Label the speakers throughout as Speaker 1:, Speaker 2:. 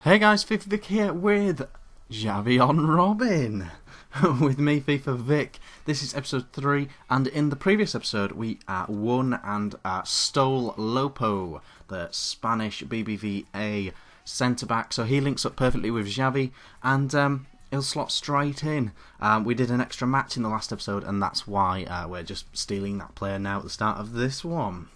Speaker 1: Hey guys, FIFA Vic here with Xavi on Robin. With me, FIFA Vic. This is episode 3, and in the previous episode we won and stole Lopo, the Spanish BBVA centre-back. So he links up perfectly with Xavi, and he'll slot straight in. We did an extra match in the last episode, and that's why we're just stealing that player now at the start of this one.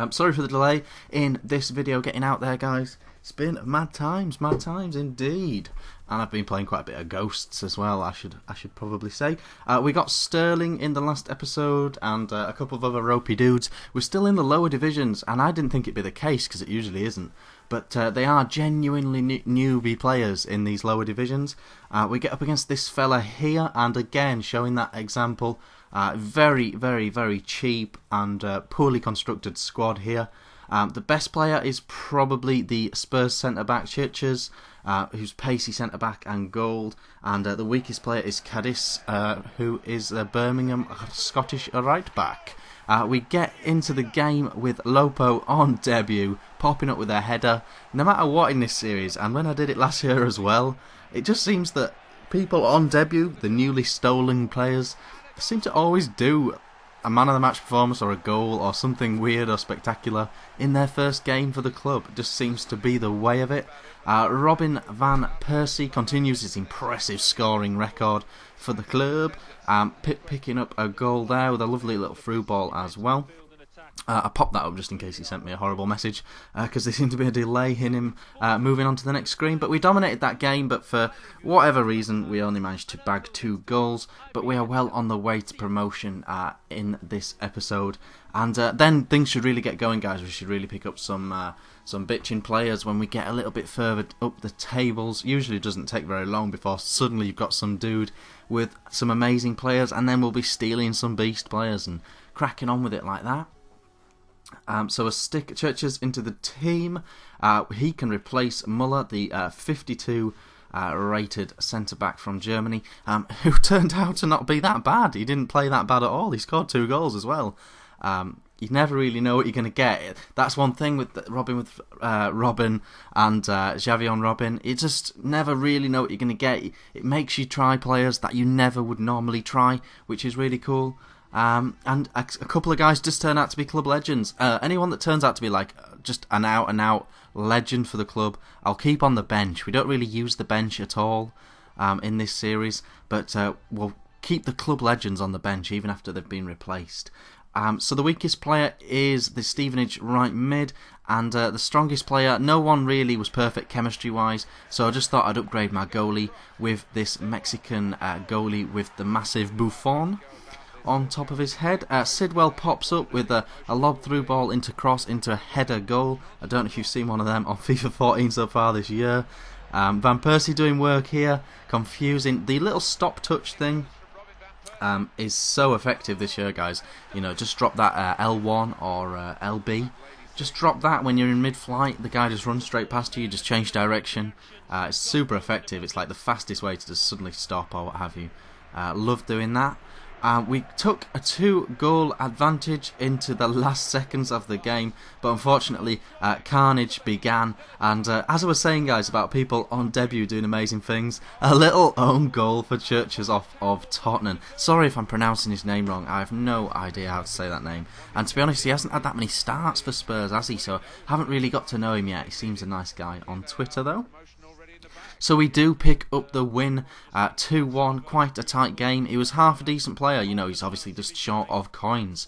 Speaker 1: Sorry for the delay in this video getting out there, guys. It's been mad times indeed, and I've been playing quite a bit of Ghosts as well. I should probably say. We got Sterling in the last episode, and a couple of other ropey dudes. We're still in the lower divisions, and I didn't think it'd be the case because it usually isn't. But they are genuinely newbie players in these lower divisions. We get up against this fella here, and again showing that example. Very cheap and poorly constructed squad here. The best player is probably the Spurs centre-back Churches, who's pacey centre-back and gold, and the weakest player is Cadiz, who is Birmingham Scottish right-back. We get into the game with Lopo on debut, popping up with a header, no matter what in this series, and when I did it last year as well, it just seems that people on debut, the newly stolen players, seem to always do a man of the match performance or a goal or something weird or spectacular in their first game for the club. It just seems to be the way of it. Robin van Persie continues his impressive scoring record for the club, picking up a goal there with a lovely little through ball as well. I popped that up just in case he sent me a horrible message, because there seemed to be a delay in him moving on to the next screen. But we dominated that game, but for whatever reason we only managed to bag 2 goals. But we are well on the way to promotion in this episode, and then things should really get going, guys. We should really pick up some bitching players when we get a little bit further up the tables. Usually it doesn't take very long before suddenly you've got some dude with some amazing players, and then we'll be stealing some beast players and cracking on with it like that. So a stick Churches into the team. He can replace Muller, the 52 rated centre-back from Germany, who turned out to not be that bad. He didn't play that bad at all. He scored 2 goals as well. You never really know what you're going to get. That's one thing with Robin and Xavi on Robin. You just never really know what you're going to get. It makes you try players that you never would normally try, which is really cool. And a couple of guys just turn out to be club legends. Anyone that turns out to be like just an out-and-out legend for the club, I'll keep on the bench. We don't really use the bench at all in this series, but we'll keep the club legends on the bench even after they've been replaced. So the weakest player is the Stevenage right mid, and the strongest player, no one really was perfect chemistry-wise, so I just thought I'd upgrade my goalie with this Mexican goalie with the massive Buffon on top of his head. Sidwell pops up with a lob through ball into cross into a header goal. I don't know if you've seen one of them on FIFA 14 so far this year. Van Persie doing work here, confusing. The little stop touch thing is so effective this year, guys. You know, just drop that L1 or LB. Just drop that when you're in mid-flight. The guy just runs straight past you. You just change direction. It's super effective. It's like the fastest way to just suddenly stop or what have you. Love doing that. We took a 2-goal advantage into the last seconds of the game, but unfortunately carnage began, and as I was saying, guys, about people on debut doing amazing things, a little own goal for Churches off of Tottenham. Sorry if I'm pronouncing his name wrong, I have no idea how to say that name, and to be honest, he hasn't had that many starts for Spurs, has he? So I haven't really got to know him yet. He seems a nice guy on Twitter though. So we do pick up the win, 2-1, quite a tight game. He was half a decent player, you know, he's obviously just short of coins.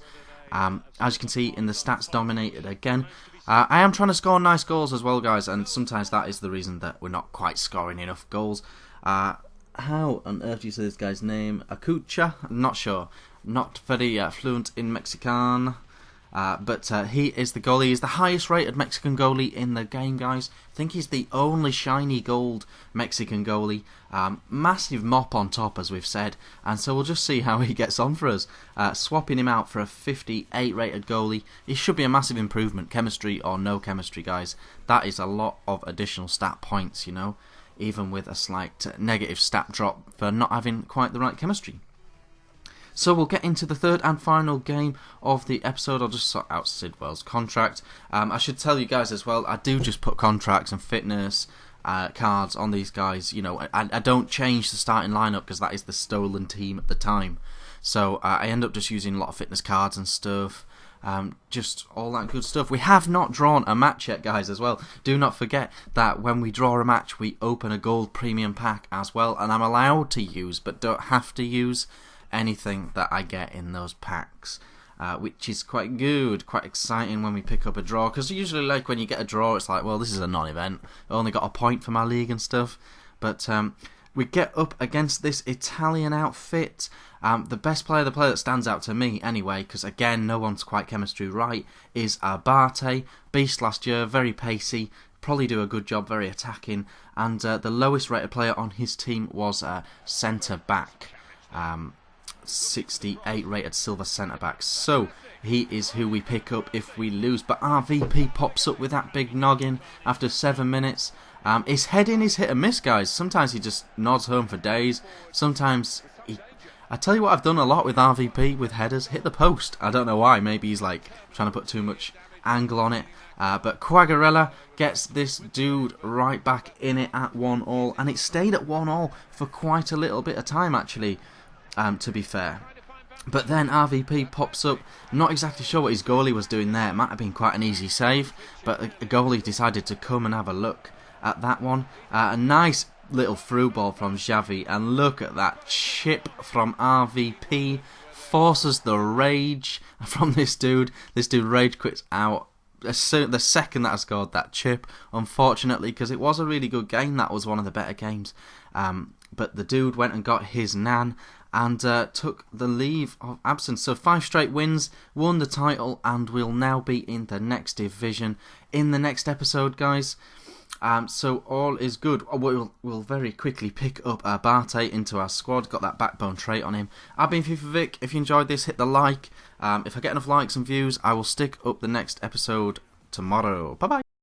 Speaker 1: As you can see in the stats dominated again. I am trying to score nice goals as well, guys, and sometimes that is the reason that we're not quite scoring enough goals. How on earth do you say this guy's name? Acucha? I'm not sure. Not very fluent in Mexican. But he is the goalie. He's the highest rated Mexican goalie in the game, guys. I think he's the only shiny gold Mexican goalie. Massive mop on top, as we've said. And so we'll just see how he gets on for us. Swapping him out for a 58 rated goalie. He should be a massive improvement. Chemistry or no chemistry, guys. That is a lot of additional stat points, you know. Even with a slight negative stat drop for not having quite the right chemistry. So we'll get into the third and final game of the episode. I'll just sort out Sidwell's contract. I should tell you guys as well, I do just put contracts and fitness cards on these guys. You know, I don't change the starting lineup because that is the stolen team at the time. So I end up just using a lot of fitness cards and stuff. Just all that good stuff. We have not drawn a match yet, guys, as well. Do not forget that when we draw a match, we open a gold premium pack as well. And I'm allowed to use, but don't have to use, anything that I get in those packs. Which is quite good, quite exciting when we pick up a draw. Because usually, like, when you get a draw, it's like, well, this is a non-event. I only got a point for my league and stuff. But we get up against this Italian outfit. The best player, the player that stands out to me anyway, because again, no one's quite chemistry right, is Abate. Beast last year, very pacey, probably do a good job, very attacking. And the lowest rated player on his team was centre back. 68 rated silver centre back. So he is who we pick up if we lose. But RVP pops up with that big noggin after 7 minutes. His heading is hit and miss, guys. Sometimes he just nods home for days. Sometimes I tell you what, I've done a lot with RVP with headers. Hit the post. I don't know why. Maybe he's like trying to put too much angle on it. But Quagarella gets this dude right back in it at 1-1. And it stayed at 1-1 for quite a little bit of time, actually, to be fair. But then RVP pops up. Not exactly sure what his goalie was doing there. It might have been quite an easy save. But the goalie decided to come and have a look at that one. A nice little through ball from Xavi, and look at that chip from RVP. Forces the rage from this dude. This dude rage quits out the second that I scored that chip, unfortunately, because it was a really good game. That was one of the better games. But the dude went and got his nan and took the leave of absence. So 5 straight wins, won the title, and we'll now be in the next division in the next episode, guys. So all is good. We'll very quickly pick up Abate into our squad. Got that backbone trait on him. I've been FIFA Vic. If you enjoyed this, hit the like. If I get enough likes and views, I will stick up the next episode tomorrow. Bye bye.